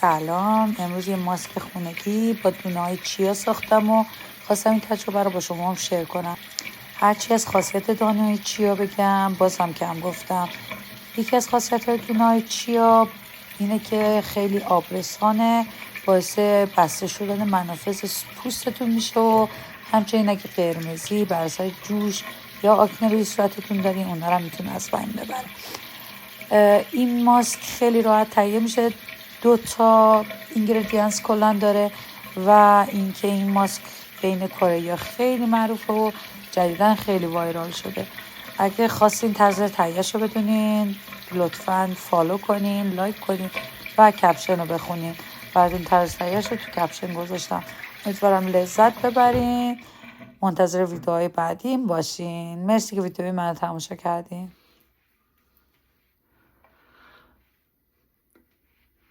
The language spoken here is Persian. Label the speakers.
Speaker 1: سلام. امروز یه ماسک خونگی با دونه‌های چیا ساختم و خواستم این تجربه رو با شما هم شیر کنم. هرچی از خاصیت دانه‌های چیا بگم بازم کم گفتم. یکی از خاصیت‌های دونه‌های چیا اینه که خیلی آبرسانه، باعث بسته شدن منافذ پوستتون میشه و همچنین اگه قرمزی بر اثر جوش یا آکنه روی صورتتون دارین اونا رو میتونه از بین ببره. این ماسک خیلی راحت تهیه میشه، 2 اینگریدینس کلا داره و اینکه این ماسک بین کره خیلی معروفه و جدیدن خیلی وایرال شده. اگه خواستین طرز تهیه‌شو بدونین لطفاً فالو کنین، لایک کنین و کپشن رو بخونین. براتون طرز تهیه‌شو تو کپشن گذاشتم. امیدوارم لذت ببرین. منتظر ویدیوهای بعدیم باشین. مرسی که ویدیوی منو تماشا کردین.